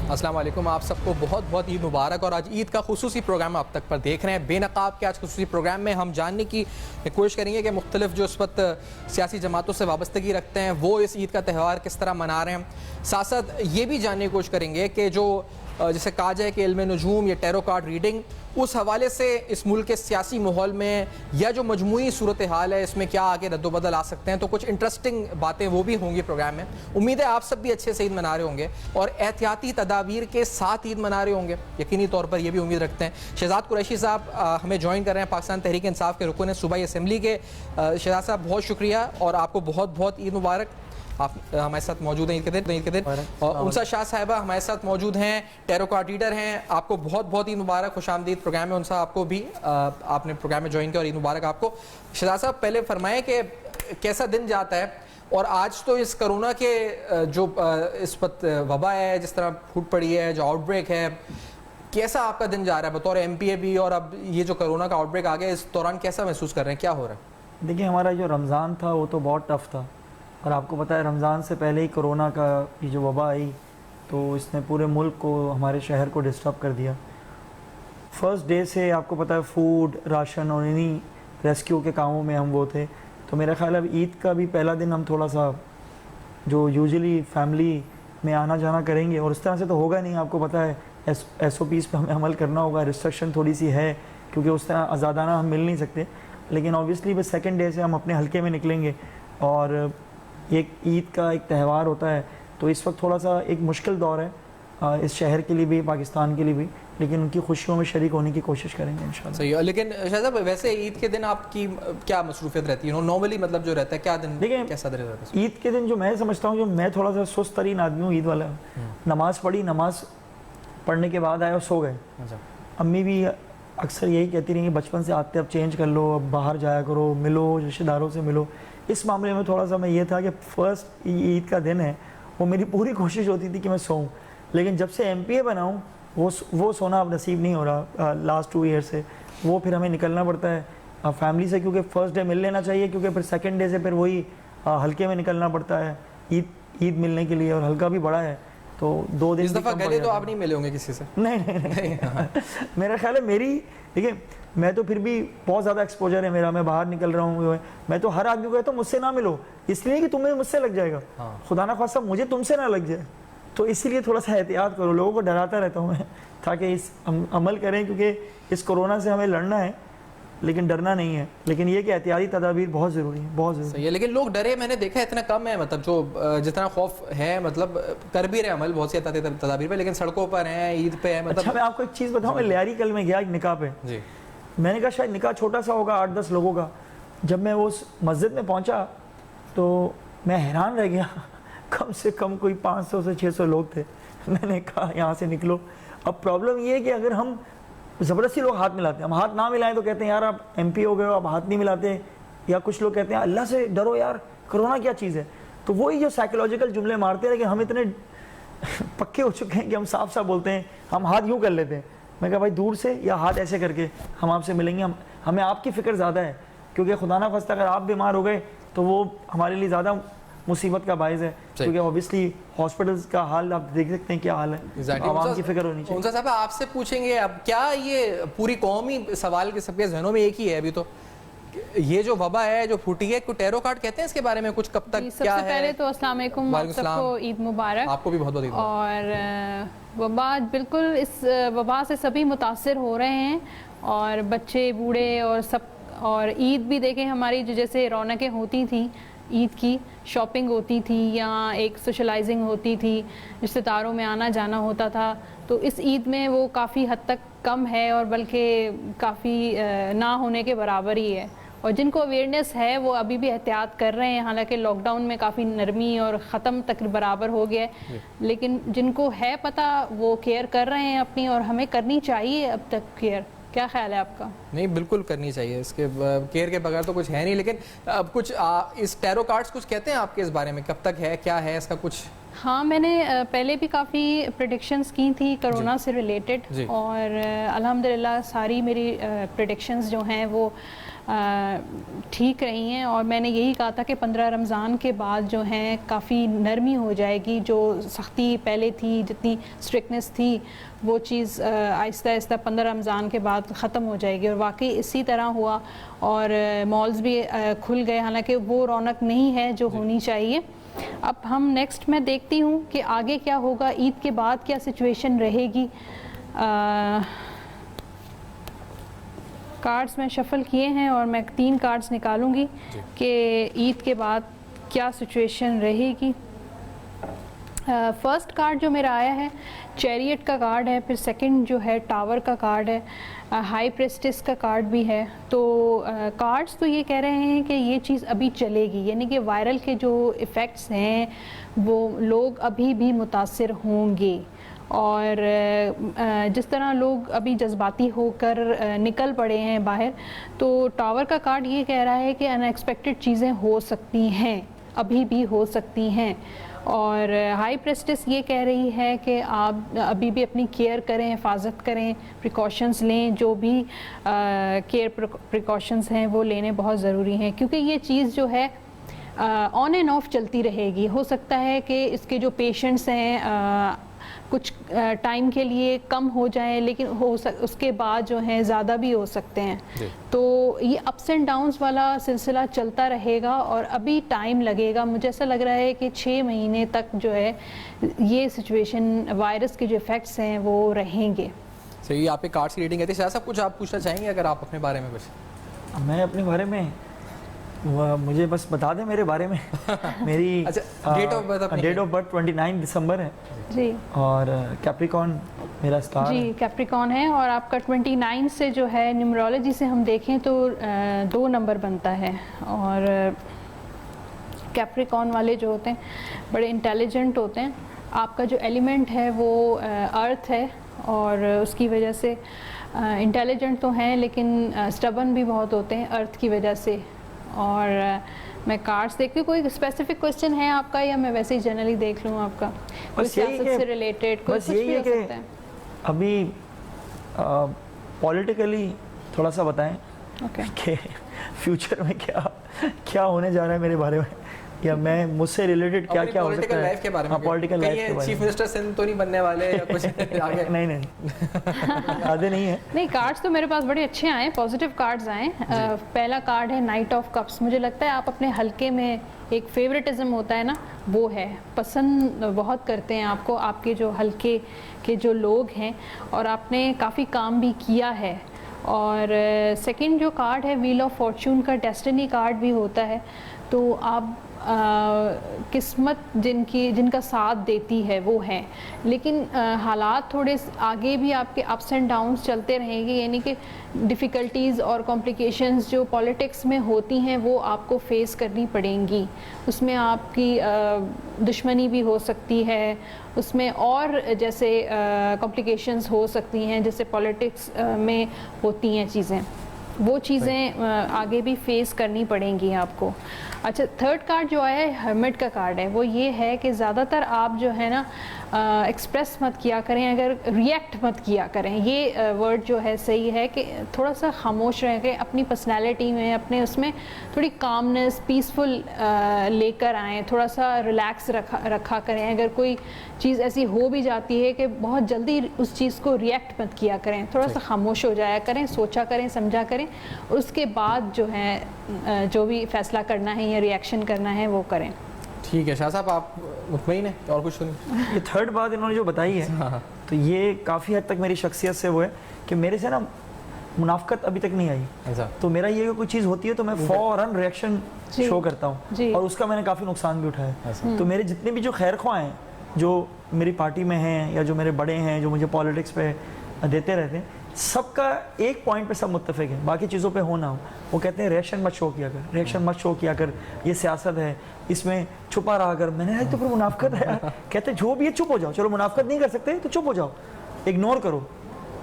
अस्सलाम वालेकुम, आप सबको बहुत बहुत ईद मुबारक। और आज ईद का खुसूसी प्रोग्राम आप तक पर देख रहे हैं। बेनकाब के आज खुसूसी प्रोग्राम में हम जानने की कोशिश करेंगे कि मुख्तलिफ जो इस वक्त सियासी जमातों से वाबस्तगी रखते हैं वो इस ईद का त्यौहार किस तरह मना रहे हैं। साथ साथ ये भी जानने की कोशिश करेंगे कि जो जैसे कहा जाए कि इल्म नजूम या टैरो कार्ड रीडिंग, उस हवाले से इस मुल्क के सियासी माहौल में या जो मजमूई सूरत हाल है इसमें क्या आगे रद्दोबदल आ सकते हैं। तो कुछ इंटरेस्टिंग बातें वो भी होंगी प्रोग्राम में। उम्मीद है आप सब भी अच्छे से ईद मना रहे होंगे और एहतियाती तदाबीर के साथ ईद मना रहे होंगे, यकीनी तौर पर ये भी उम्मीद रखते हैं। शहजाद कुरैशी साहब हमें ज्वाइन कर रहे हैं, पाकिस्तान तहरीक इंसाफ के रुकन सूबाई असम्बली के। शहजाद साहब बहुत शुक्रिया और आपको बहुत बहुत ईद मुबारक। आप हमारे साथ मौजूद हैं ईद के दिन। और उनसा शाह साहिबा हमारे साथ मौजूद हैं, टैरो कार्ड रीडर हैं। आपको बहुत बहुत ईद मुबारक, खुशामदीद प्रोग्राम में। उनसा आपको भी आपने प्रोग्राम में ज्वाइन किया और ईद मुबारक आपको। शहजाद साहब पहले फरमाएं कि कैसा दिन जाता है और आज तो इस कोरोना के जो इस वक्त वबा है, जिस तरह फूट पड़ी है, जो आउटब्रेक है, कैसा आपका दिन जा रहा है बतौर MPA भी, और अब ये जो कोरोना का आउटब्रेक आ गया इस दौरान कैसा महसूस कर रहे हैं, क्या हो रहा है? देखिए, हमारा जो रमज़ान था वो तो बहुत टफ़ था और आपको पता है रमज़ान से पहले ही कोरोना का ये जो वबा आई तो इसने पूरे मुल्क को, हमारे शहर को डिस्टर्ब कर दिया। फर्स्ट डे से आपको पता है फूड, राशन और इन्हीं रेस्क्यू के कामों में हम वो थे। तो मेरा ख्याल है अब ईद का भी पहला दिन हम थोड़ा सा जो यूजुअली फैमिली में आना जाना करेंगे, और इस तरह से तो होगा नहीं। आपको पता है SOPs पे हमें अमल करना होगा, रिस्ट्रिक्शन थोड़ी सी है क्योंकि उस तरह आज़ादाना हम मिल नहीं सकते। लेकिन ऑब्वियसली बस सेकेंड डे से हम अपने हल्के में निकलेंगे और एक ईद का एक त्यौहार होता है। तो इस वक्त थोड़ा सा एक मुश्किल दौर है इस शहर के लिए भी, पाकिस्तान के लिए भी, लेकिन उनकी खुशियों में शरीक होने की कोशिश करेंगे इंशाल्लाह। सही है। लेकिन शाहज़ाद वैसे ईद के दिन आपकी क्या मसरूफियत रहती है नॉर्मली, मतलब जो रहता है क्या दिन, देखिए कैसा दिन रहता है? ईद के दिन जो मैं समझता हूँ, जो मैं थोड़ा सा सुस्त तरीन आदमी हूँ ईद वाला, नमाज़ पढ़ी, नमाज़ पढ़ने के बाद आए और सो गए। अम्मी भी अक्सर यही कहती रही बचपन से आते अब चेंज कर लो, अब बाहर जाया करो, मिलो, रिश्तेदारों से मिलो। इस मामले में थोड़ा सा मैं ये था कि फ़र्स्ट ईद का दिन है, वो मेरी पूरी कोशिश होती थी कि मैं सोऊं। लेकिन जब से MPA बनाऊं वो सोना अब नसीब नहीं हो रहा लास्ट 2 ईयर से। वो फिर हमें निकलना पड़ता है फैमिली से, क्योंकि फ़र्स्ट डे मिल लेना चाहिए, क्योंकि फिर सेकंड डे से फिर वही हल्के में निकलना पड़ता है ईद मिलने के लिए, और हल्का भी बड़ा है तो 2 दिन। इस दफ़ा गले तो आप नहीं मिले होंगे किसी से? नहीं। मेरा ख्याल है देखिए मैं तो फिर भी बहुत ज़्यादा एक्सपोजर है मेरा, मैं बाहर निकल रहा हूँ, मैं तो हर आदमी को कहता हूँ मुझसे ना मिलो, इसलिए कि तुम्हें मुझसे लग जाएगा। खुदा ना खासा मुझे तुमसे ना लग जाए, तो इसीलिए थोड़ा सा एहतियात करो। लोगों को डराता रहता हूँ मैं ताकि इस अमल करें, क्योंकि इस कोरोना से हमें लड़ना है लेकिन डरना नहीं है। लेकिन ये कि एहतियाती तदाबीर बहुत ज़रूरी है, बहुत ज़रूरी है। लेकिन लोग डरे मैंने देखा इतना कम है, मतलब जो जितना खौफ है, मतलब कर भी रहे अमल बहुत सी तदाबीर पे, लेकिन सड़कों पर हैं, ईद पे है। मतलब अच्छा, मैं आपको एक चीज़ बताऊँ, मैं लियारी कल में गया एक निकाह पे जी। मैंने कहा शायद निकाह छोटा सा होगा, 8-10 लोगों का। जब मैं उस मस्जिद में पहुंचा तो मैं हैरान रह गया, कम से कम कोई 500 से 600 लोग थे। मैंने कहा यहाँ से निकलो। अब प्रॉब्लम ये है कि अगर हम ज़बरदस्ती, लोग हाथ मिलाते हैं, हम हाथ ना मिलाएं तो कहते हैं यार आप MP हो गए हो, आप हाथ नहीं मिलाते, या कुछ लोग कहते हैं अल्लाह से डरो यार, कोरोना क्या चीज़ है। तो वही जो साइकोलॉजिकल जुमले मारते हैं, लेकिन हम इतने पक्के हो चुके हैं कि हम साफ साफ बोलते हैं, हम हाथ यूँ कर लेते हैं। मैं कहा भाई दूर से या हाथ ऐसे करके हम आपसे मिलेंगे, हमें आपकी फ़िक्र ज़्यादा है, क्योंकि खुदा ना खास्ता अगर आप बीमार हो गए तो वो हमारे लिए ज़्यादा मुसीबत का बायस है, क्योंकि ऑब्वियसली हॉस्पिटल्स का हाल आप देख सकते हैं क्या हाल है। आवाम की फिक्र होनी चाहिए। उनसा साहब आपसे पूछेंगे अब, क्या ये पूरी कौम ही सवाल के सबके जहनों में एक ही है अभी, तो ये जो वबा है जो फूटी है, कुछ टैरो कार्ड कहते हैं इसके बारे में कुछ, कब तक क्या है? सबसे पहले तो अस्सलाम वालेकुम, आप सबको ईद मुबारक। आपको भी बहुत बहुत ईद मुबारक। और वबा, बिल्कुल इस वबा से सभी मुतासिर हो रहे हैं, और बच्चे, बूढ़े और सब। और ईद भी देखें हमारी जो जैसे रौनकें होती थी, ईद की शॉपिंग होती थी या एक सोशलाइजिंग होती थी, रिश्तेदारों में आना जाना होता था, तो इस ईद में वो काफ़ी हद तक कम है और बल्कि काफ़ी ना होने के बराबर ही है। और जिनको अवेयरनेस है वो अभी भी एहतियात कर रहे हैं, हालांकि लॉकडाउन में काफ़ी नरमी और ख़त्म तक बराबर हो गया है, लेकिन जिनको है पता वो केयर कर रहे हैं अपनी, और हमें करनी चाहिए अब तक केयर। क्या ख्याल है आपका? नहीं, बिल्कुल करनी चाहिए, इसके केयर के बगैर तो कुछ है नहीं। लेकिन अब कुछ इस टैरो कार्ड्स कुछ कहते हैं आपके इस बारे में, कब तक है, क्या है इसका कुछ? हाँ, मैंने पहले भी काफ़ी प्रेडिक्शंस की थी कोरोना से रिलेटेड, और अल्हम्दुलिल्लाह सारी मेरी प्रेडिक्शंस जो हैं वो ठीक रही हैं। और मैंने यही कहा था कि 15 रमज़ान के बाद जो हैं काफ़ी नरमी हो जाएगी, जो सख्ती पहले थी, जितनी स्ट्रिक्टनेस थी, वो चीज़ आहिस्ता आहिस्ता 15 रमज़ान के बाद ख़त्म हो जाएगी। और वाकई इसी तरह हुआ और मॉल्स भी खुल गए, हालांकि वो रौनक नहीं है जो होनी चाहिए। अब हम नेक्स्ट मैं देखती हूँ कि आगे क्या होगा, ईद के बाद क्या सिचुएशन रहेगी। कार्ड्स मैं शफ़ल किए हैं और मैं 3 कार्ड्स निकालूंगी कि ईद के बाद क्या सिचुएशन रहेगी। फर्स्ट कार्ड जो मेरा आया है चैरियट का कार्ड है, फिर सेकंड जो है टावर का कार्ड है, हाई प्रेस्टिस का कार्ड भी है। तो कार्ड्स तो ये कह रहे हैं कि ये चीज़ अभी चलेगी, यानी कि वायरल के जो इफ़ेक्ट्स हैं वो लोग अभी भी मुतासिर होंगे। और जिस तरह लोग अभी जज्बाती होकर निकल पड़े हैं बाहर, तो टावर का कार्ड ये कह रहा है कि अनएक्सपेक्टेड चीज़ें हो सकती हैं, अभी भी हो सकती हैं। और हाई प्रेस्टिस ये कह रही है कि आप अभी भी अपनी केयर करें, हिफाजत करें, प्रिकॉशंस लें, जो भी केयर प्रिकॉशंस हैं वो लेने बहुत ज़रूरी हैं, क्योंकि ये चीज़ जो है ऑन एंड ऑफ चलती रहेगी। हो सकता है कि इसके जो पेशेंट्स हैं कुछ टाइम के लिए कम हो जाएं, लेकिन उसके बाद जो है ज़्यादा भी हो सकते हैं। तो ये अप्स एंड डाउन्स वाला सिलसिला चलता रहेगा और अभी टाइम लगेगा। मुझे ऐसा लग रहा है कि 6 महीने तक जो है ये सिचुएशन, वायरस के जो इफ़ेक्ट्स हैं वो रहेंगे। सही, आप एक कार्ड्स की रीडिंग कहते हैं। सब कुछ आप पूछना चाहेंगे अगर आप अपने बारे में कुछ? मैं अपने बारे में मुझे बस बता दें मेरे बारे में। मेरी डेट ऑफ बर्थ 29 दिसंबर है जी, और कैप्रिकॉन मेरा स्टार जी कैप्रिकॉन है। और आपका 29 से जो है न्यूमरोलॉजी से हम देखें तो 2 नंबर बनता है। और कैप्रिकॉन वाले जो होते हैं बड़े इंटेलिजेंट होते हैं। आपका जो एलिमेंट है वो अर्थ है और उसकी वजह से इंटेलिजेंट तो हैं, लेकिन स्टबन भी बहुत होते हैं अर्थ की वजह से। और मैं कार्ड्स देखती हूँ। कोई स्पेसिफिक क्वेश्चन है आपका या मैं वैसे ही जनरली देख लूँ आपका? कोई सियासत से रिलेटेड कुछ भी हो सकता है। अभी पॉलिटिकली थोड़ा सा बताएं कि फ्यूचर में क्या होने जा रहा है मेरे बारे में, या मैं मुझसे रिलेटेड क्या क्या हो सकता है लाइफ के बारे में। पॉलिटिकल लाइफ के बारे में। चीफ मिनिस्टर सिंध तो नहीं बनने वाले या कुछ आगे? नहीं आधे नहीं है। नहीं, कार्ड्स तो मेरे पास बड़े अच्छे आए, पॉजिटिव कार्ड्स आए। पहला कार्ड है नाइट ऑफ कप्स। मुझे लगता है आप अपने हल्के में एक फेवरेटिज्म होता है ना, वो है, पसंद बहुत करते हैं आपको आपके जो हल्के के जो लोग हैं, और आपने काफ़ी काम भी किया है। और सेकंड जो कार्ड है व्हील ऑफ फॉर्चून का, डेस्टिनी कार्ड भी होता है। तो आप किस्मत जिनका साथ देती है वो है, लेकिन हालात थोड़े आगे भी आपके अप्स एंड डाउन्स चलते रहेंगे, यानी कि डिफ़िकल्टीज़ और कॉम्प्लिकेशंस जो पॉलिटिक्स में होती हैं वो आपको फेस करनी पड़ेंगी। उसमें आपकी दुश्मनी भी हो सकती है, उसमें और जैसे कॉम्प्लिकेशंस हो सकती हैं जैसे पॉलिटिक्स में होती हैं चीज़ें, वो चीज़ें आगे भी फेस करनी पड़ेंगी आपको। अच्छा, थर्ड कार्ड जो आया है हर्मिट का कार्ड है, वो ये है कि ज़्यादातर आप जो है ना एक्सप्रेस मत किया करें, अगर रिएक्ट मत किया करें। ये वर्ड जो है सही है कि थोड़ा सा खामोश रह के अपनी पर्सनैलिटी में, अपने उसमें थोड़ी कामनेस, पीसफुल लेकर आएँ, थोड़ा सा रिलैक्स रखा करें। अगर कोई चीज़ ऐसी हो भी जाती है कि बहुत जल्दी उस चीज़ को रिएक्ट मत किया करें, थोड़ा सा खामोश हो जाया करें, सोचा करें, समझा करें, उसके बाद जो है जो भी फैसला करना है या रिएक्शन करना है वो करें। ठीक है शाह साहब, आप मुतमईन हैं और कुछ सुनिए? ये थर्ड बात इन्होंने जो बताई है तो ये काफ़ी हद तक मेरी शख्सियत से वो है कि मेरे से ना मुनाफकत अभी तक नहीं आई। तो मेरा ये कोई चीज़ होती है तो मैं फौरन रिएक्शन शो करता हूँ, और उसका मैंने काफ़ी नुकसान भी उठाया। तो मेरे जितने भी जो खैर ख्वाह हैं, जो मेरी पार्टी में हैं या जो मेरे बड़े हैं, जो मुझे पॉलिटिक्स पे देते रहते हैं, सबका एक पॉइंट पे सब मुत्तफिक है, बाकी चीज़ों पे हो ना हो। वो कहते हैं रिएक्शन मत शो किया कर, रिएक्शन मत शो किया कर, ये सियासत है, इसमें छुपा रहा कर। मैंने कहा तो फिर मुनाफकत है यार। कहते जो भी है चुप हो जाओ, चलो मुनाफकत नहीं कर सकते तो चुप हो जाओ, इग्नोर करो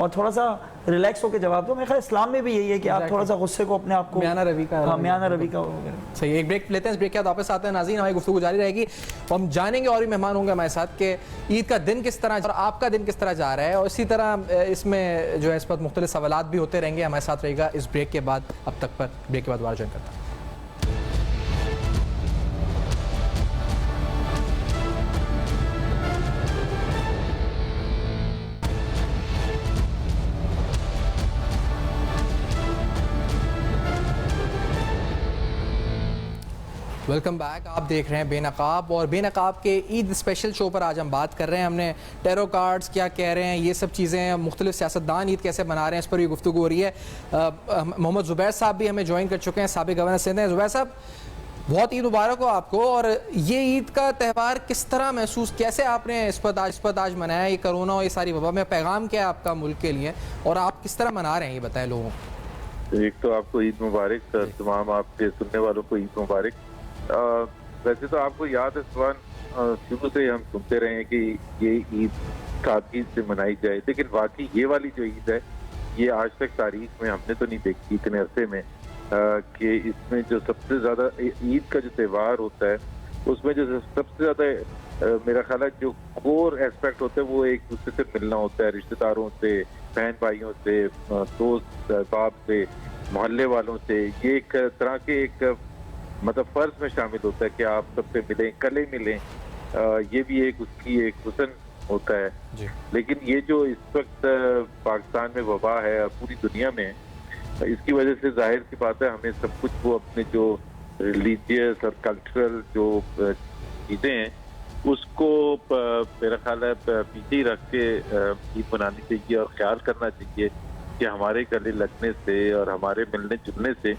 और थोड़ा सा रिलैक्स होकर जवाब दो। मेरे ख्याल इस्लाम में भी यही है कि आप थोड़ा सा गुस्से को अपने आप को म्याना रवि का, हाँ म्याना रवि का सही। एक ब्रेक लेते हैं, इस ब्रेक के बाद वापस आते हैं। नाज़रीन, हमारी गुफ्तगू जारी रहेगी और हम जानेंगे और भी मेहमान होंगे हमारे साथ कि ईद का दिन किस तरह और आपका दिन किस तरह जा रहा है, और इसी तरह इसमें जो है इस पर मुख्तलिफ सवालात भी होते रहेंगे। हमारे साथ रहेगा इस ब्रेक के बाद। अब तक पर ब्रेक के बाद दोबारा ज्वाइन करता हूँ। Welcome back. आप देख रहे हैं बेनकाब, और बेनकाब के ईद स्पेशल शो पर आज हम बात कर रहे हैं। हमने टेरो कार्ड्स क्या कह रहे हैं, ये सब चीज़ें, मुख्तलिफ सियासतदान ईद कैसे मना रहे हैं, इस पर भी गुफ्तगू हो रही है। मोहम्मद ज़ुबैर साहब भी हमें ज्वाइन कर चुके हैं, साबिक़ गवर्नर सिंध हैं। ज़ुबैर साहब, बहुत ईद मुबारक हो आपको। और ये ईद का त्यौहार किस तरह महसूस, कैसे आपने इस पर आज मनाया, ये कोरोना और ये सारी वबा में पैगाम क्या है आपका मुल्क के लिए, और आप किस तरह मना रहे हैं, ये बताएं लोगों को। एक तो आपको ईद मुबारक, तमाम आपके सुनने वालों को ईद मुबारक। वैसे तो आपको याद है सुभान, शुरू से हम सुनते रहे हैं कि ये ईद सादगी से मनाई जाए, लेकिन वाकई ये वाली जो ईद है ये आज तक तारीख में हमने तो नहीं देखी इतने अरसे में कि इसमें जो सबसे ज़्यादा ईद का जो त्यौहार होता है उसमें जो सबसे ज़्यादा मेरा ख्याल है जो कोर एस्पेक्ट होता है वो एक दूसरे से मिलना होता है, रिश्तेदारों से, बहन भाइयों से, दोस्त बाप से, मोहल्ले वालों से। ये एक तरह के एक मतलब फर्ज में शामिल होता है कि आप सबसे मिलें, कले मिलें। ये भी एक उसकी एक हुस्न होता है जी। लेकिन ये जो इस वक्त पाकिस्तान में वबा है, पूरी दुनिया में, इसकी वजह से जाहिर सी बात है हमें सब कुछ वो अपने जो रिलीजियस और कल्चरल जो चीज़ें हैं उसको मेरा ख्याल है पीछे ही रख के ईद मनानी चाहिए और ख्याल करना चाहिए कि हमारे गले लगने से और हमारे मिलने जुलने से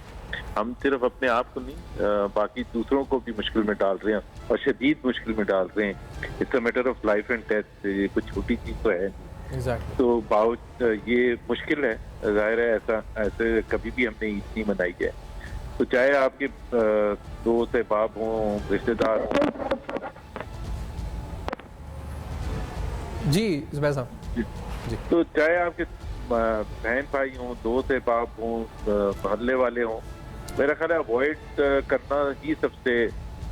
हम सिर्फ अपने आप को नहीं बाकी दूसरों को भी मुश्किल में डाल रहे हैं, और शदीद मुश्किल में डाल रहे हैं। It's a matter of life and death. ये कुछ छोटी चीज़ तो है exactly. तो ये मुश्किल है, जाहिर है ऐसे कभी भी हमने ईद नहीं मनाई है। तो चाहे आपके दोस्त अहबाब हों, रिश्तेदार हों। जी ज़ुबैर साहब जी। तो चाहे आपके बहन भाई हों, दोस्त अहबाब हों, मोहल्ले वाले हों, मेरा ख्याल है अवॉइड करना ही सबसे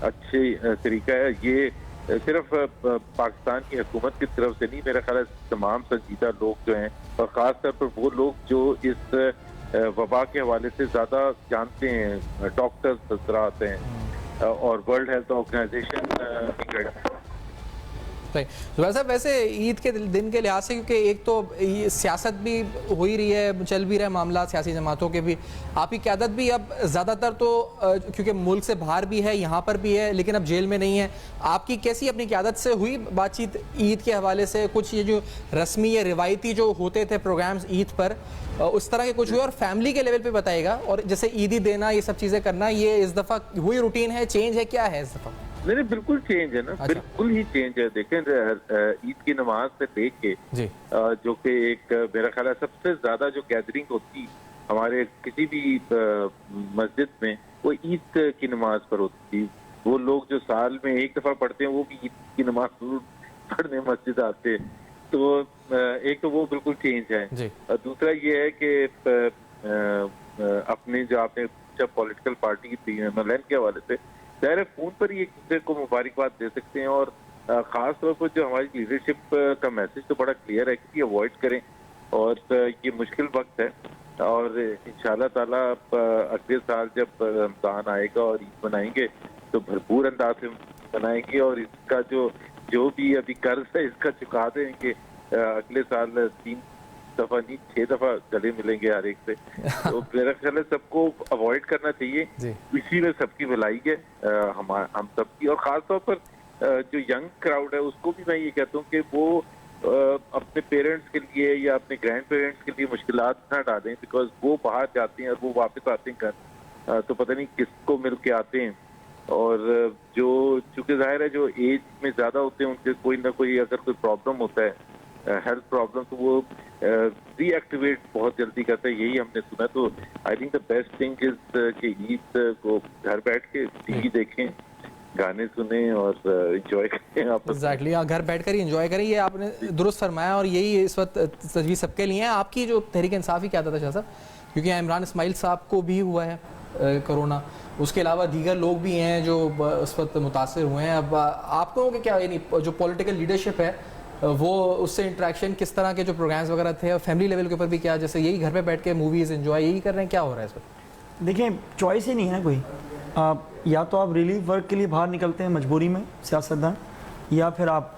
अच्छी तरीका है। ये सिर्फ पाकिस्तान की हुकूमत की तरफ से नहीं, मेरा ख्याल है तमाम संजीदा लोग जो हैं, और ख़ास तौर पर वो लोग जो इस वबा के हवाले से ज़्यादा जानते हैं, डॉक्टर्स हजरात हैं और वर्ल्ड हेल्थ ऑर्गेनाइजेशन। ज़ुबैर साहब, वैसे ईद के दिन के लिहाज से, क्योंकि एक तो सियासत भी हो ही रही है, चल भी रहे मामला सियासी जमातों के भी, आपकी क़यादत भी अब ज़्यादातर तो क्योंकि मुल्क से बाहर भी है, यहाँ पर भी है, लेकिन अब जेल में नहीं है। आपकी कैसी अपनी क़यादत से हुई बातचीत ईद के हवाले से? कुछ ये जो रस्मी या रिवायती जो होते थे प्रोग्राम्स ईद पर, उस तरह के कुछ हुए? और फैमिली के लेवल पे बताइएगा, और जैसे ईदी देना, ये सब चीज़ें करना, ये इस दफ़ा हुई रूटीन है, चेंज है, क्या है इस दफ़ा? नहीं, बिल्कुल चेंज है ना। अच्छा। बिल्कुल ही चेंज है। देखें, ईद की नमाज से लेके के जो कि एक मेरा ख्याल है सबसे ज्यादा जो गैदरिंग होती हमारे किसी भी मस्जिद में, वो ईद की नमाज पर होती थी। वो लोग जो साल में एक दफा पढ़ते हैं वो भी ईद की नमाज जरूर पढ़ने मस्जिद आते। तो एक तो वो बिल्कुल चेंज है। दूसरा ये है कि अपने जो आपने पॉलिटिकल पार्टी की एमएलएन के हवाले से ज़ाहिर फोन पर ही एक दूसरे को मुबारकबाद दे सकते हैं, और ख़ास तौर पर जो हमारी लीडरशिप का मैसेज तो बड़ा क्लियर है कि अवॉइड करें, और ये मुश्किल वक्त है। और इंशाल्लाह ताला अगले साल जब रमज़ान आएगा और ईद मनाएंगे तो भरपूर अंदाज से मनाएंगे, और इसका जो भी अभी कर्ज है इसका चुका देंगे। अगले साल 3 दफा नहीं 6 दफा गले मिलेंगे हर एक से। तो मेरा ख्याल है सबको अवॉइड करना चाहिए, इसी में सबकी भलाई है, हम सबकी। और खास तौर पर जो यंग क्राउड है उसको भी मैं ये कहता हूँ कि वो अपने पेरेंट्स के लिए या अपने ग्रैंड पेरेंट्स के लिए मुश्किलात ना डालें, बिकॉज वो बाहर जाते हैं और वो वापस आते हैं घर, तो पता नहीं किसको मिल के आते हैं। और जो चूंकि जाहिर है जो एज में ज्यादा होते हैं उनके कोई ना कोई अगर कोई प्रॉब्लम होता है, हेल्थ प्रॉब्लम, तो वो रीएक्टिवेट बहुत जल्दी करता है, यही हमने सुना। तो I think the best thing is कि ईद को घर बैठ के टीवी देखें, गाने सुने और एंजॉय करें आपस में। एग्जैक्टली, घर बैठकर ही एंजॉय करें, ये आपने दुरुस्त फरमाया और यही इस वक्त तजवीज़ सबके लिए है। आपकी जो तहरीक इंसाफ ही क्या था शाह साहब, क्योंकि इमरान इस्माइल साहब को भी हुआ है कोरोना, उसके अलावा दीगर लोग भी हैं जो उस वक्त मुतासर हुए हैं। अब आपको क्या यानी जो पॉलिटिकल लीडरशिप है वो उससे इंटरेक्शन किस तरह के जो प्रोग्राम्स वगैरह थे और फैमिली लेवल के ऊपर भी क्या, जैसे यही घर पे बैठ के मूवीज़ एंजॉय यही कर रहे हैं, क्या हो रहा है इस वक्त? देखिए चॉइस ही नहीं है ना कोई, या तो आप रिलीफ वर्क के लिए बाहर निकलते हैं मजबूरी में सियासतदान, या फिर आप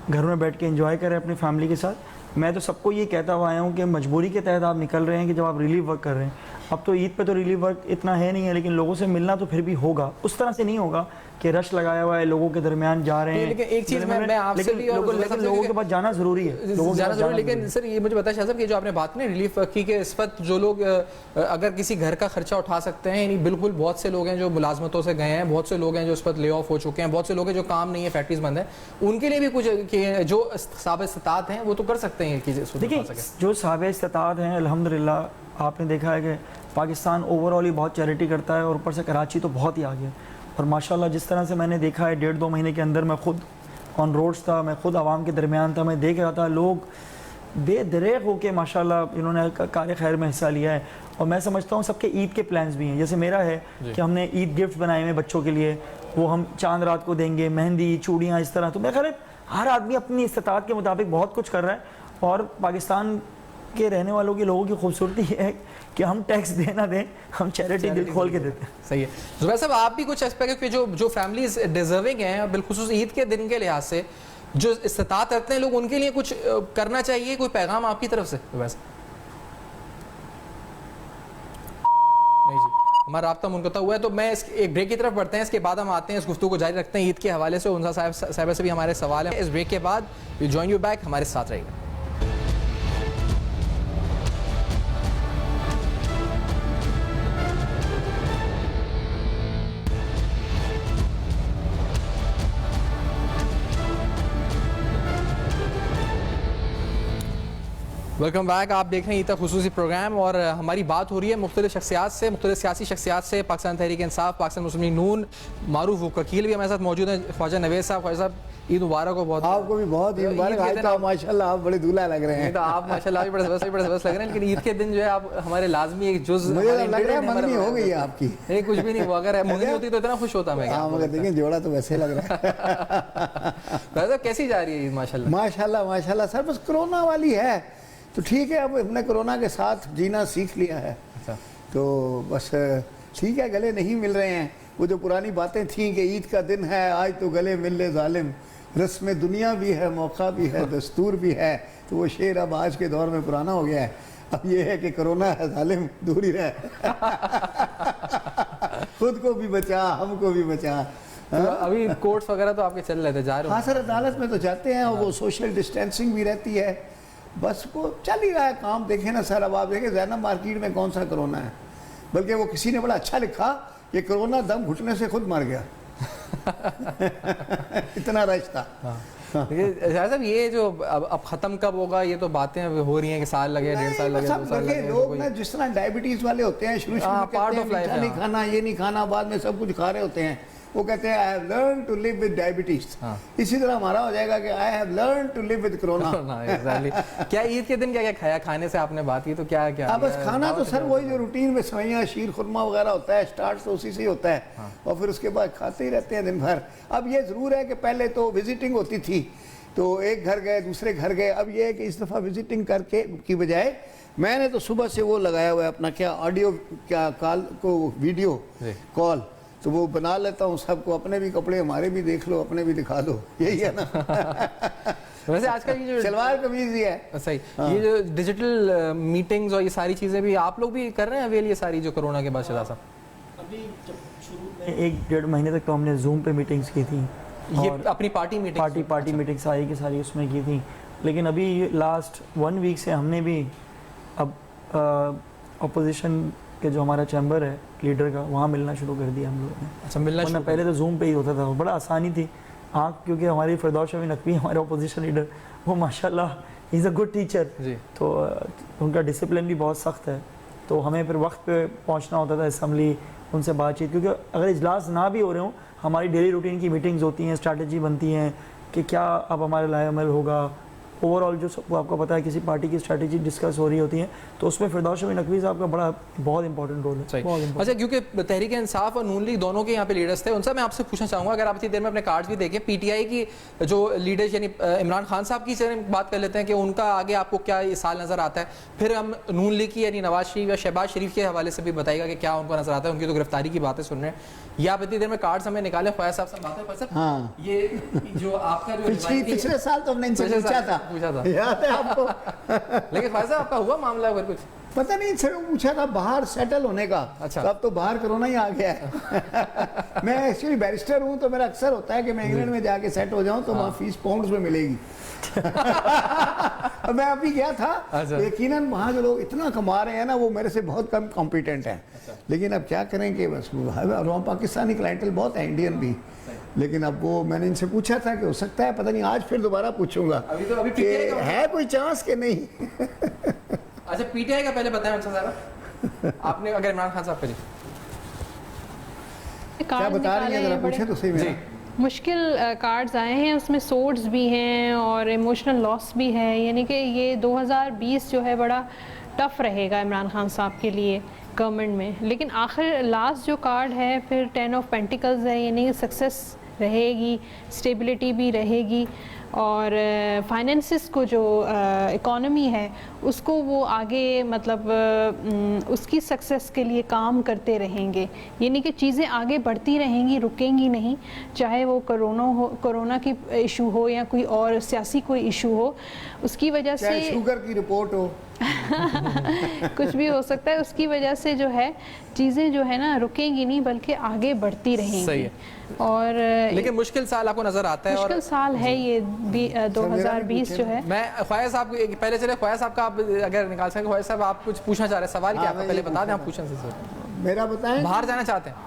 घर में बैठ के एंजॉय करें अपनी फैमिली के साथ। मैं तो सबको ये कहता हुआ आया हूँ कि मजबूरी के तहत आप निकल रहे हैं कि जब आप रिलीफ वर्क कर रहे हैं। अब तो ईद पे तो रिलीफ वर्क इतना है नहीं है, लेकिन लोगों से मिलना तो फिर भी होगा, उस तरह से नहीं होगा कि रश लगाया हुआ है लोगों के दरमियान जा रहे हैं। लेकिन एक चीज़ मैं आपसे भी लेकिन लोगों के पास जाना ज़रूरी है, जाना जरूरी। लेकिन सर ये मुझे बताया शाह साहब कि जो आपने बात की रिलीफ की कि इस वक्त जो लोग अगर किसी घर का खर्चा उठा सकते हैं, यानी बिल्कुल बहुत से लोग हैं जो मुलाजमतों से गए हैं, बहुत से लोग हैं जो इस वक्त ले ऑफ हो चुके हैं, बहुत से लोग हैं जो काम नहीं है, फैक्ट्रीज बंद है, उनके लिए भी कुछ जो साबित इस्तात हैं वो तो कर सकते हैं। देखिए जो साबित इस्तात हैं अल्हम्दुलिल्लाह, आपने देखा है कि पाकिस्तान ओवरऑल ही बहुत चैरिटी करता है और ऊपर से कराची तो बहुत ही आगे। और माशाल्लाह जिस तरह से मैंने देखा है 1.5-2 महीने के अंदर, मैं खुद ऑन रोड्स था, मैं खुद आवाम के दरमियान था, मैं देख रहा था लोग बेदरेग होकर माशाल्लाह इन्होंने कार्य खैर में हिस्सा लिया है। और मैं समझता हूँ सबके ईद के प्लान्स भी हैं, जैसे मेरा है कि हमने ईद गिफ्ट बनाए हुए बच्चों के लिए, वो हम चांद रात को देंगे, मेहंदी, चूड़ियाँ, इस तरह। तो मैं ख्याल हर आदमी अपनी इस्तात के मुताबिक बहुत कुछ कर रहा है। और पाकिस्तान के रहने वालों की लोगों की खूबसूरती है कि हम टैक्स दे ना दें, हम चैरिटी दिल खोल के देते हैं। सही है जुबैर साहब, आप भी कुछ एस्पेक्ट के जो फैमिलीज डिजर्विंग हैं बिलखुसूस ईद के दिन के लिहाज से, जो इस्तात रखते हैं लोग, उनके लिए कुछ करना चाहिए, कोई पैगाम आपकी तरफ से? जुबैर साहब नहीं जी, हमारा राब्ता मुनक़ता हुआ है, तो मैं एक ब्रेक की तरफ बढ़ते हैं, इसके बाद हम आते हैं, इस गुफ्तगू को जारी रखते हैं ईद के हवाले से। उनसा साहिबा से भी हमारे सवाल हैं। इस ब्रेक के बाद वी जॉइन यू बैक, हमारे साथ रहिएगा। वेलकम बैक, आप देख रहे हैं ईद का खुसूसी प्रोग्राम और हमारी बात हो रही है मुख्तलिफ शख्सियात से, मुख्तलिफ सियासी शख्सियात से। पाकिस्तान तहरीक इंसाफ, पाकिस्तान मुस्लिम लीग नून, मारूफ वकील भी हमारे साथ मौजूद हैं, ख्वाजा नवेद साहब। ख्वाजा साहब ईद मुबारक हो। बहुत आपको भी बहुत ईद मुबारक। आज तो माशाल्लाह आप बड़े दूल्हा लग रहे हैं। तो आप माशाल्लाह भी बड़े ज़बरदस्त लग रहे हैं, लेकिन ईद के दिन जो है आप हमारे लाजमी एक जुज़, मुझे लग रहा है मंगनी हो गई है आपकी। नहीं कुछ भी नहीं हुआ, अगर मंगनी होती तो इतना खुश होता मैं। हाँ मगर देखिए जोड़ा तो वैसे लग रहा है। वैसे कैसी जा रही है ईद? माशाल्लाह माशाल्लाह माशाल्लाह सर, बस कोरोना वाली है तो ठीक है, अब हमने कोरोना के साथ जीना सीख लिया है। तो बस ठीक है, गले नहीं मिल रहे हैं। वो जो पुरानी बातें थी कि ईद का दिन है आज तो गले मिल ले जालिम, रस्म दुनिया भी है, मौका भी है, दस्तूर भी है, तो वो शेर अब आज के दौर में पुराना हो गया है। अब ये है कि कोरोना है जालिम, दूर ही रहे। खुद को भी बचा, हमको भी बचा। तो अभी कोर्ट्स वगैरह तो आपके चल रहे थे, जा रहे हो? हाँ सर, अदालत में तो जाते हैं और वो सोशल डिस्टेंसिंग भी रहती है, बस वो चल ही रहा है काम। देखें ना सर, अब आप देखें ज़ैनब मार्केट में कौन सा कोरोना है, बल्कि वो किसी ने बड़ा अच्छा लिखा कि कोरोना दम घुटने से खुद मर गया। इतना रश था। साहब ये जो अब ख़त्म कब होगा, ये तो बातें हो रही हैं कि साल लगे, 1.5 साल लगे, 2 साल लगे। लोग ना जिस तरह डायबिटीज़ वाले होते हैं, शुरू में कहते हैं मीठा नहीं खाना, ये नहीं खाना, बाद में सब कुछ खा रहे होते हैं। वो कहते हैं I have learn to live with diabetes. इसी तरह हमारा हो जाएगा कि I have learn to live with corona. क्या ईद के दिन क्या क्या खाया? खाने से आपने बात की तो क्या क्या? बस खाना तो सर वही जो रूटीन में सवैयाँ, शीर खुरमा वगैरह होता है, स्टार्ट तो उसी से ही होता है। और फिर उसके बाद खाते ही रहते हैं दिन भर। अब ये ज़रूर है कि पहले तो विजिटिंग होती थी, तो एक घर गए दूसरे घर गए। अब ये है कि इस दफ़ा विजिटिंग करके की बजाय मैंने तो सुबह से वो लगाया हुआ है अपना, क्या ऑडियो, क्या कॉल को वीडियो कॉल, तो वो बना लेता हूँ सबको। अपने भी कपड़े हमारे भी देख लो, अपने भी दिखा दो, यही है ना। वैसे आजकल ये जो सलवार कमीज ही है सही। ये जो डिजिटल मीटिंग्स और ये सारी चीज़ें भी आप लोग भी कर रहे हैं अवेल, ये सारी जो कोरोना के बाद? चला साहब अभी शुरू में 1-1.5 महीने तक तो हमने जूम पे मीटिंग्स की थी, ये अपनी पार्टी मीटिंग सारी की सारी उसमें की थी। लेकिन अभी लास्ट 1 वीक से हमने भी अब अपोजिशन के जो हमारा चैम्बर है लीडर का, वहाँ मिलना शुरू कर दिया हम लोगों ने। अच्छा, मिलना शुरू? पहले तो जूम पे ही होता था, बड़ा आसानी थी। हाँ, क्योंकि हमारी फिरदौस शमी नकवी हमारे अपोजिशन लीडर, वो माशाल्लाह इज़ अ गुड टीचर, तो उनका डिसिप्लिन भी बहुत सख्त है। तो हमें फिर वक्त पे पहुंचना होता था असम्बली, उनसे बातचीत, क्योंकि अगर इजलास ना भी हो रहे हों, हमारी डेली रूटीन की मीटिंग्स होती हैं, स्ट्रैटेजी बनती हैं कि क्या अब हमारे लाएअमल होगा, ओवरऑल जो सबको आपको पता है किसी पार्टी की स्ट्रैटेजी डिस्कस हो रही होती है, तो उसमें फिरदौस शमी नकवी साहब का बहुत इंपॉर्टेंट रोल है। बहुत important। अच्छा, क्योंकि तहरीक इंसाफ और नून लीग दोनों के यहाँ पे लीडर्स थे, उनसे मैं आपसे पूछना चाहूँगा, अगर आप इतनी देर में अपने कार्ड्स भी देखें, पीटीआई की जो लीडर्स यानी इमरान खान साहब की बात कर लेते हैं कि उनका आगे आपको क्या इस साल नज़र आता है, फिर हम नून लीग की यानी नवाज शरीफ या शहबाज शरीफ के हवाले से भी बताएगा कि क्या उनको नज़र आता है, उनकी तो गिरफ्तारी की बातें सुन रहे हैं, या आप इतनी देर में कार्ड्स हमें निकाले। ख्वाजा साहब से बात है, ख्वाजा साहब ये जो आपका जो पिछले साल तो हमने इनसे पूछा था, याद है आपको? लेकिन ख्वाजा साहब आपका हुआ मामला अगर कुछ पता नहीं, इनसे पूछा था बाहर सेटल होने का। अच्छा। तो अब तो बाहर कोरोना ही आ गया है। मैं एक्चुअली बैरिस्टर हूँ, तो मेरा अक्सर होता है कि मैं इंग्लैंड में जाके सेट हो जाऊँ, तो वहाँ फीस पाउंड्स में मिलेगी। मैं अभी गया था, यकीनन वहाँ जो लोग इतना कमा रहे हैं ना, वो मेरे से बहुत कम कॉम्पिटेंट हैं। लेकिन अब क्या करें कि बस वहाँ पाकिस्तानी क्लाइंटल बहुत है, इंडियन भी। लेकिन अब वो मैंने इनसे पूछा था कि हो सकता है, पता नहीं आज फिर दोबारा पूछूंगा कि है कोई चांस कि नहीं। अच्छा, पीटीआई का पहले बताएं आपने, अगर इमरान खान साहब का जी क्या बता रही हैं, जरा पूछे तो सही। मेरा मुश्किल कार्ड्स आए हैं, उसमें सोर्स भी हैं और इमोशनल लॉस भी है, यानी कि ये 2020 जो है बड़ा टफ रहेगा इमरान खान साहब के लिए गवर्नमेंट में। लेकिन आखिर लास्ट जो कार्ड है फिर 10 ऑफ पेंटिकल्स है, यानी सक्सेस रहेगी, स्टेबिलिटी भी रहेगी और फाइनेंसिस को जो इकोनॉमी है उसको वो आगे मतलब उसकी सक्सेस के लिए काम करते रहेंगे, यानी कि चीज़ें आगे बढ़ती रहेंगी, रुकेंगी नहीं, चाहे वो कोरोना की इशू हो या कोई और सियासी कोई इशू हो, उसकी वजह से शुगर की रिपोर्ट हो कुछ भी हो सकता है, उसकी वजह से जो है चीज़ें जो है ना रुकेंगी नहीं बल्कि आगे बढ़ती रहेंगी। सही है। और लेकिन मुश्किल साल आपको नजर आता है, मुश्किल साल है ये 2020 जो है। मैं ख्वाजा साहब पहले चले, ख्वाजा साहब का आप अगर निकाल सकें, ख्वाजा साहब आप कुछ पूछना चाह रहे हैं, सवाल क्या आपका पहले बता दें, आप पूछें से मेरा बताएं। बाहर जाना चाहते हैं?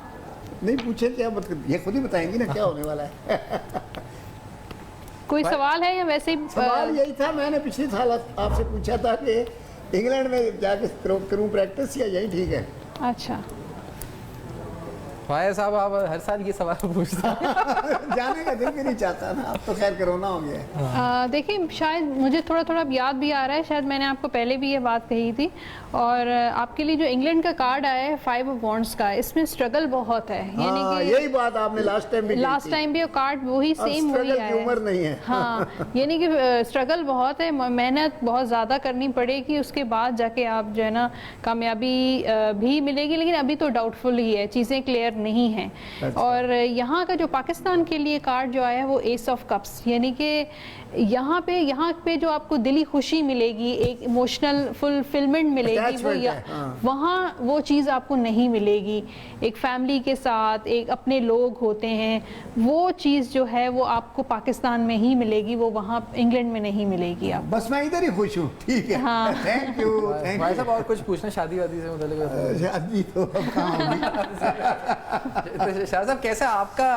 नहीं पूछे, क्या मतलब ये खुद ही बताएंगी ना क्या होने वाला है। कोई सवाल है या वैसे ही? सवाल यही था, मैंने पिछले साल आपसे पूछा था कि इंग्लैंड में जाके करूँ प्रैक्टिस या यही ठीक है। अच्छा ख्वाजा साहब आप हर साल ये सवाल पूछते हैं। जाने का दिल भी नहीं चाहता ना, अब तो खैर कोरोना हो गया। देखिए शायद मुझे थोड़ा थोड़ा याद भी आ रहा है, शायद मैंने आपको पहले भी ये बात कही थी। और आपके लिए जो इंग्लैंड का कार्ड आया है 5 ऑफ वॉन्ड्स का, इसमें स्ट्रगल बहुत है, यानी कि यही बात आपने लास्ट टाइम भी कार्ड वही सेम वही आया है। उम्र नहीं है। हाँ, यानी कि स्ट्रगल बहुत है, मेहनत बहुत ज़्यादा करनी पड़ेगी, उसके बाद जाके आप जो है ना कामयाबी भी मिलेगी, लेकिन अभी तो डाउटफुल ही है, चीज़ें क्लियर नहीं है। अच्छा। और यहाँ का जो पाकिस्तान के लिए कार्ड जो आया है वो एस ऑफ कप्स, यानी कि यहाँ पे जो आपको दिली खुशी मिलेगी, एक इमोशनल फुलफिलमेंट मिलेगी, वो वहाँ वो चीज़ आपको नहीं मिलेगी। एक फैमिली के साथ एक अपने लोग होते हैं, वो चीज़ जो है वो आपको पाकिस्तान में ही मिलेगी, वो वहाँ इंग्लैंड में नहीं मिलेगी। आप बस मैं इधर ही खुश हूँ। ठीक है, हाँ। थैंक यू भाई साहब और कुछ पूछना शादी वादी से मुताल्लिक़? शादी तो शाह साहब कैसा आपका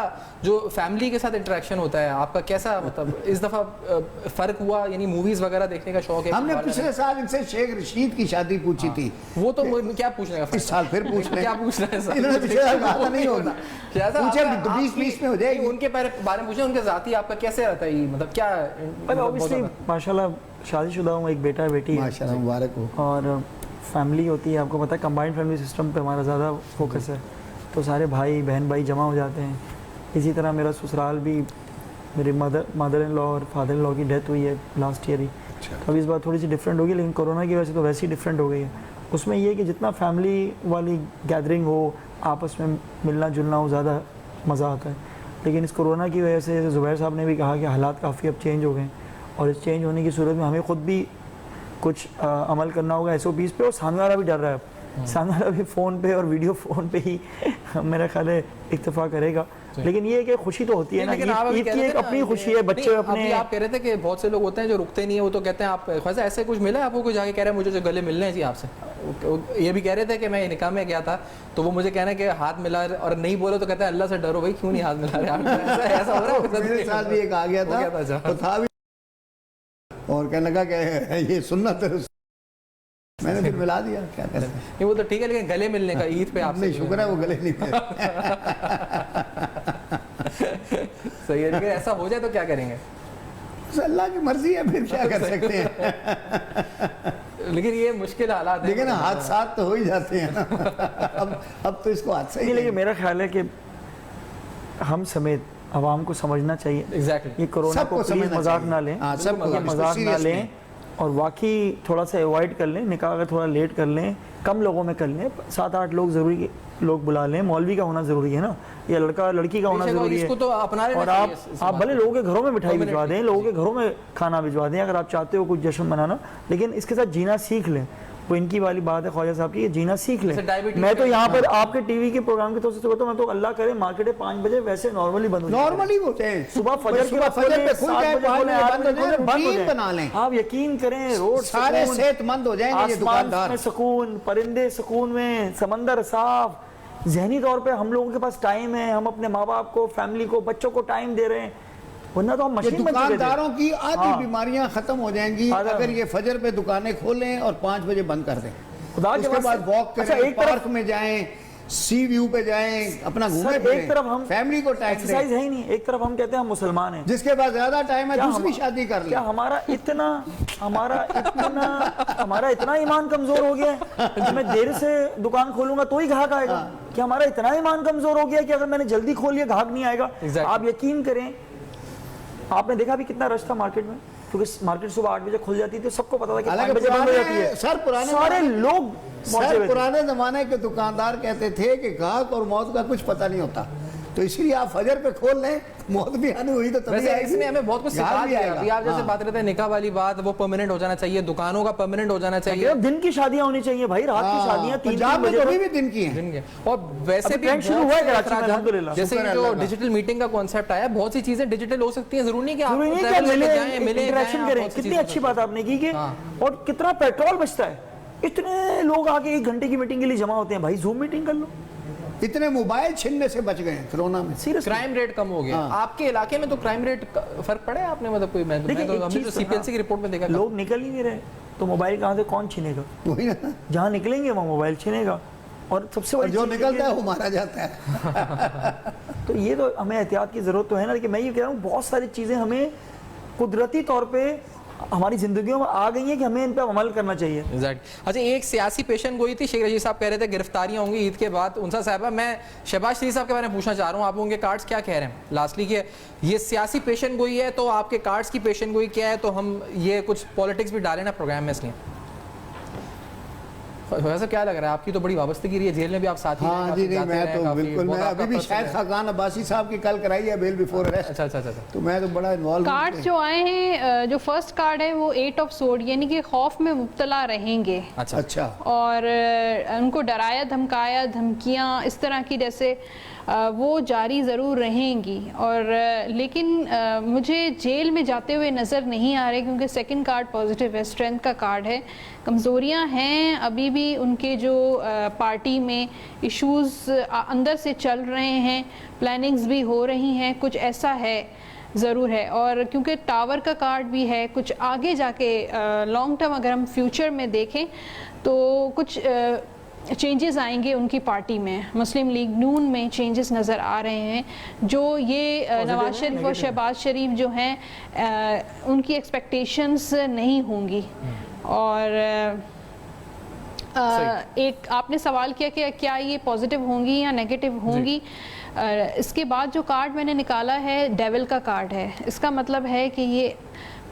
जो फैमिली के साथ इंटरेक्शन होता है, आपका कैसा मतलब इस दफ़ा फर्क हुआ, यानी मूवीज वगैरह देखने का शौक है? हमने पिछले साल इनसे शेख रशीद की शादी पूछी थी, वो तो क्या पूछने का, इस साल फिर पूछ रहे क्या पूछना है सर? इन्होंने पिछले साल कहा था नहीं होगा, पूछे 20-20 में हो जाएगी। उनके बारे में पूछे, उनके जाती आपका कैसे रहता है, मतलब क्या? ऑब्वियसली माशाल्लाह शादीशुदा हूँ, एक बेटा है बेटी है, माशाल्लाह मुबारक हो। और फैमिली होती है, आपको पता है कंबाइंड फैमिली सिस्टम पे हमारा ज़्यादा फोकस है, तो सारे भाई बहन भाई जमा हो जाते हैं। इसी तरह मेरा ससुराल भी, मेरी मदर इन लॉ और फादर इन लॉ की डेथ हुई है लास्ट ईयर ही, तो अभी इस बार थोड़ी सी डिफरेंट होगी, लेकिन कोरोना की वजह से तो वैसे ही डिफरेंट हो गई है। उसमें ये है कि जितना फैमिली वाली गैदरिंग हो, आपस में मिलना जुलना हो, ज़्यादा मज़ा आता है। लेकिन इस कोरोना की वजह से जैसे ज़ुबैर साहब ने भी कहा कि हालात काफ़ी अब चेंज हो गए, और इस चेंज होने की सूरत में हमें ख़ुद भी कुछ अमल करना होगा SOPs पे, और सामने वाला भी डर रहा है, सामने वाला भी फ़ोन पे और वीडियो फ़ोन पे ही मेरा ख्याल है इत्तेफा करेगा। लेकिन ये है कि खुशी तो होती है ना, ईद की एक अपनी खुशी है, बच्चे अपने। आप कह रहे थे कि बहुत से लोग होते हैं जो रुकते नहीं है, वो तो कहते हैं आप ख्वाजा ऐसे कुछ मिला आपको, कोई जाके कह रहे हैं मुझे जो गले मिलने हैं जी आपसे? ये भी कह रहे थे कि मैं निकाह में गया था तो वो मुझे कहना है कि हाथ मिला, और नहीं बोले तो कहते हैं अल्लाह से डरो भाई, क्यों नहीं हाथ मिला रहे? ऐसा हो रहा है मेरे साथ भी एक आ गया था, और कहने लगा कि ये सुन्नत मैंने फिर मिला दिया, क्या कर सकते हैं। नहीं वो तो ठीक है, लेकिन गले मिलने का ईद पे आपसे नहीं, शुक्र है वो गले नहीं मिले। सही है, लेकिन ऐसा हो जाए तो क्या करेंगे? बस अल्लाह की मर्जी है, फिर क्या कर सकते हैं। लेकिन ये मुश्किल हालात है। लेकिन हादसा तो हो ही जाते हैं ना। अब तो इसको हादसा ही नहीं, लेकिन मेरा ख्याल है कि हम समेत आवाम को समझना चाहिए एग्जैक्टली ये कोरोना को प्लीज मजाक ना लें, हाँ, सब ये मजाक ना लें और वाकई थोड़ा सा अवॉइड कर लें। निकाह अगर थोड़ा लेट कर लें, कम लोगों में कर लें, 7-8 लोग ज़रूरी लोग बुला लें। मौलवी का होना ज़रूरी है ना, या लड़का लड़की का होना ज़रूरी है। इसको तो अपना लेना और चाहिए आप भले लोगों के घरों में मिठाई भिजवा दें, लोगों के घरों में खाना भिजवा दें अगर आप चाहते हो कुछ जश्न मनाना, लेकिन इसके साथ जीना सीख लें। वो इनकी वाली बात है ख्वाजा साहब की, ये जीना सीख लें। मैं तो यहाँ पर आपके टीवी के प्रोग्राम के तौर से कहता हूँ, मैं तो अल्लाह करे मार्केटें 5 बजे वैसे नॉर्मली बंद हो जाए, नॉर्मली होते हैं। सुबह फजर पे खुल जाए, 7 बजे बंद हो बना लें। जाए। आप यकीन करें, रोड सारे सेहतमंद हो जाएंगे ये दुकानदार। में सुकून, परिंदे सुकून में, समंदर साफ, जहनी तौर पे हम लोगों के पास टाइम है, हम अपने माँ बाप को, फैमिली को, बच्चों को टाइम दे रहे हैं। वरना तो हम मशीन बन चुके थे। दुकानदारों की आधी बीमारियां खत्म हो जाएंगी अगर ये फजर पे दुकानें खोलें और 5 बजे बंद कर दें। उसके बाद वॉक करें, पार्क में जाएं, सी व्यू पे जाएं, अपना घूमें। एक तरफ हम फैमिली को टाइम एक्सरसाइज है ही नहीं, एक तरफ हम कहते हैं हम मुसलमान हैं, जिसके पास ज्यादा टाइम है दूसरी शादी कर ले। क्या हमारा इतना ईमान कमजोर हो गया है कि मैं देर से दुकान खोलूंगा तो ही ग्राहक आएगा? क्या हमारा इतना ईमान कमजोर हो गया कि अगर मैंने जल्दी खोल लिया ग्राहक नहीं आएगा? आप यकीन करें, आपने देखा भी कितना रश था मार्केट में, क्योंकि मार्केट सुबह 8 बजे खुल जाती थी, सबको पता था कि 5 बजे बंद हो जाती है। सारे लोग पुराने जमाने के दुकानदार कहते थे कि ग्राहक और मौत का कुछ पता नहीं होता, तो इसीलिए आप फजर पे खोल लें, मौत भी आनी हुई तो तभी आएगी। इसने हमें बहुत कुछ सिखा दिया। अभी आप जैसे बात करते हैं निकाह वाली बात, वो परमानेंट हो जाना चाहिए, दुकानों का परमानेंट हो जाना चाहिए। दिन की शादियां होनी चाहिए भाई, रात की शादियां 3 बजे भी दिन की हैं। और वैसे भी शुरू हुआ है कराची में अल्हम्दुलिल्लाह। जैसे जो डिजिटल मीटिंग का कॉन्सेप्ट आया, बहुत सी चीजें डिजिटल हो सकती हैं, जरूरी नहीं कि आप मिले इंटरेक्शन करें। कितनी अच्छी बात आपने की कि और कितना पेट्रोल बचता है। इतने लोग आके 1 घंटे की मीटिंग के लिए जमा होते हैं, भाई जूम मीटिंग कर लो। इतने मोबाइल छीनने से बच गए कोरोना में, सीरियस क्राइम रेट कम हो गया। आपके इलाके में तो क्राइम रेट फर्क पड़ा है आपने? मतलब कोई हमने तो सीपीएलसी की रिपोर्ट में देखा, लोग निकल ही नहीं रहे, तो मोबाइल कहाँ से कौन छीनेगा? वही ना, जहाँ निकलेंगे वहाँ मोबाइल छीनेगा, और सबसे बड़ी जो निकलता है वो मारा जाता है। तो ये तो हमें एहतियात की जरूरत तो है ना, लेकिन मैं ये कह रहा हूँ बहुत सारी चीजें हमें कुदरती तौर पे हमारी जिंदगियों में आ गई है कि हमें इन पर अमल करना चाहिए। अच्छा, एक सियासी पेशन गोई थी, शेख रशीद साहब कह रहे थे गिरफ्तारियां होंगी ईद के बाद। उनसा साहबा, मैं शहबाज शरीफ साहब के बारे में पूछना चाह रहा हूँ, आप उनके कार्ड्स क्या कह रहे हैं लास्टली कि ये सियासी पेशन गोई है, तो आपके कार्ड्स की पेशन गोई क्या है? तो हम ये कुछ पॉलिटिक्स भी डालें ना प्रोग्राम में, इसलिए वैसे क्या लग रहा है? आपकी तो बड़ी वाबस्तगी रही है, जेल में भी आप साथ ही। हाँ जी, नहीं मैं तो बिल्कुल, मैं अभी भी शायद खाकान अब्बासी साहब की कल कराई है बेल बिफोर अरेस्ट। अच्छा, तो मैं तो बड़ा इन्वॉल्व। कार्ड जो आए हैं, जो फर्स्ट कार्ड है वो 8 ऑफ सोर्ड, यानी कि खौफ में मुब्तला रहेंगे। अच्छा। और उनको डराया धमकाया, धमकियां इस तरह की जैसे वो जारी ज़रूर रहेंगी। और लेकिन मुझे जेल में जाते हुए नज़र नहीं आ रहे, क्योंकि सेकंड कार्ड पॉजिटिव है, स्ट्रेंथ का कार्ड है। कमज़ोरियां हैं अभी भी उनके, जो पार्टी में इश्यूज़ अंदर से चल रहे हैं, प्लानिंग्स भी हो रही हैं, कुछ ऐसा है ज़रूर है। और क्योंकि टावर का कार्ड भी है, कुछ आगे जाके लॉन्ग टर्म अगर हम फ्यूचर में देखें तो कुछ चेंजेस आएंगे उनकी पार्टी में। मुस्लिम लीग नून में चेंजेस नज़र आ रहे हैं, जो ये नवाज शरीफ और शहबाज शरीफ जो हैं उनकी एक्सपेक्टेशंस नहीं होंगी। और एक आपने सवाल किया कि क्या ये पॉजिटिव होंगी या नेगेटिव होंगी। इसके बाद जो कार्ड मैंने निकाला है डेविल का कार्ड है। इसका मतलब है कि ये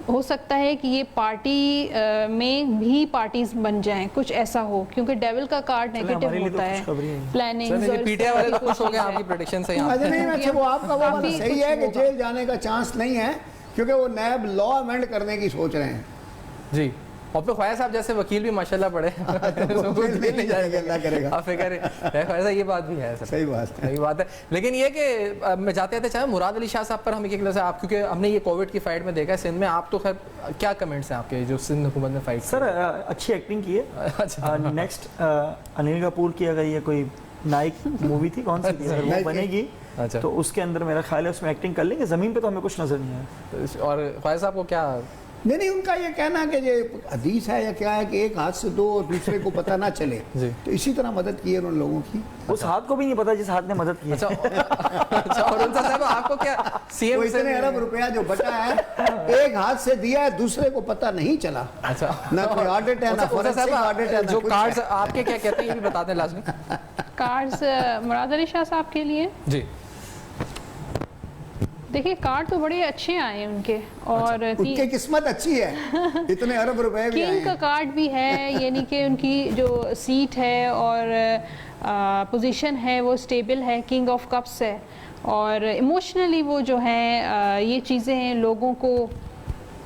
हो सकता है कि ये पार्टी में भी पार्टीज बन जाएं, कुछ ऐसा हो, क्योंकि डेविल का कार्ड नेगेटिव होता है। प्लानिंग पीटीआई वाले तो खुश हो गए आपकी प्रेडिक्शन से। अच्छा, वो आपका वो वाला सही है कि जेल जाने का चांस नहीं है, क्योंकि वो नैब लॉ अमेंड करने की सोच रहे हैं जी। और फिर ख्वाजा साहब जैसे वकील भी माशाल्लाह पढ़े, नहीं जाएगा, अल्लाह करेगा। आप फिक्र है ख्वाजा, ये बात भी है, सही बात है। लेकिन ये कि मैं जाते थे, चाहे मुराद अली शाह साहब पर हम एक से आप, क्योंकि हमने ये कोविड की फाइट में देखा है सिंध में, आप तो खैर क्या कमेंट्स हैं आपके जो सिंध हुकूमत में फाइट? सर अच्छी एक्टिंग की है। अच्छा, नेक्स्ट अनिल कपूर की अगर ये कोई नाइक मूवी थी, कौन सी थी, वो बनेगी अच्छा, तो उसके अंदर मेरा ख्याल है उसमें एक्टिंग कर लेंगे। ज़मीन पे तो हमें कुछ नजर नहीं आया। और ख्वाजा साहब को क्या नहीं, उनका ये कहना कि ये हदीस है या क्या है कि एक हाथ से दो और दूसरे को पता ना चले, तो इसी तरह मदद की है उन लोगों की। उस हाथ को भी नहीं पता जिस हाथ ने मदद की। अच्छा अच्छा, और उनसा साहब आपको क्या सीएम से इतने अरब रुपया जो बचा है एक हाथ से दिया है, दूसरे को पता नहीं चला। अच्छा, ना कोई ऑडिट है, ना फोरेंसिक ऑडिट है, जो कार्ड्स आपके क्या कहते हैं ये भी बताते हैं लाजमी। कार्ड्स मुराद अली शाह साहब के लिए जी, देखिए कार्ड तो बड़े अच्छे आए हैं उनके, और उनकी किस्मत अच्छी है, इतने अरब रुपए भी आए किंग का हैं। कार्ड भी है, यानी कि उनकी जो सीट है और पोजीशन है वो स्टेबल है, किंग ऑफ कप्स है, और इमोशनली वो जो है ये चीज़ें हैं लोगों को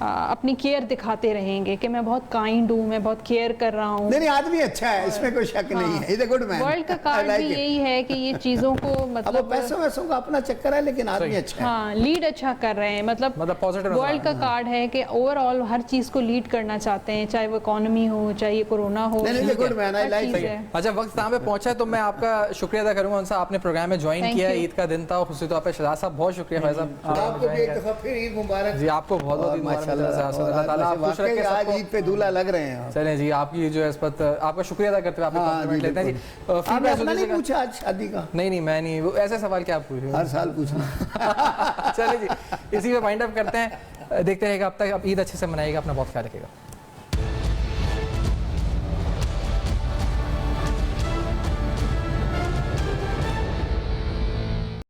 अपनी केयर दिखाते रहेंगे कि मैं बहुत काइंड हूँ, मैं बहुत केयर कर रहा हूँ। नहीं, आदमी अच्छा है, इसमें कोई शक नहीं है, is a good man. World का कार्ड भी यही है कि ये चीज़ों को अब वो मतलब पैसों वैसों का अपना चक्कर है, लेकिन आदमी अच्छा है। हाँ, लीड अच्छा कर रहे हैं, मतलब पॉजिटिव वर्ल्ड का कार्ड है कि ओवरऑल हर चीज़ को लीड करना चाहते हैं, चाहे वो इकोनॉमी हो, चाहे ये कोरोना हो। नहीं, good man, I her like cheese it. है। अच्छा, वक्त यहाँ पे पहुंचा है तो मैं आपका शुक्रिया अदा करूंगा उनसे, आपने प्रोग्राम में ज्वाइन Thank किया, you. ईद का दिन था, खुशी तौर पे शहजाद साहब बहुत शुक्रिया भाई साहब। आपको भी एक दफा फिर ईद मुबारक। जी, आपको बहुत बहुत ईद मुबारक। अल्लाह ताला आप खुश रखे आज सबको। ईद पे दूल्हा लग रहे हैं। चलें जी, आपकी जो है इस पर आपका शुक्रिया अदा करते हुए आपने कॉम्प्लीमेंट लेते हैं जी। आपने फीडबैक अपना नहीं सुनिएगा। पूछा आज शादी का? नहीं, मैं नहीं, वो ऐसे सवाल क्या आप पूछ रहे हर साल पूछना। हो। चलिए जी, इसी पे वाइंड अप करते हैं, देखते रहेगा अब तक, अब ईद अच्छे से मनाइएगा, अपना बहुत ख्याल रखिएगा।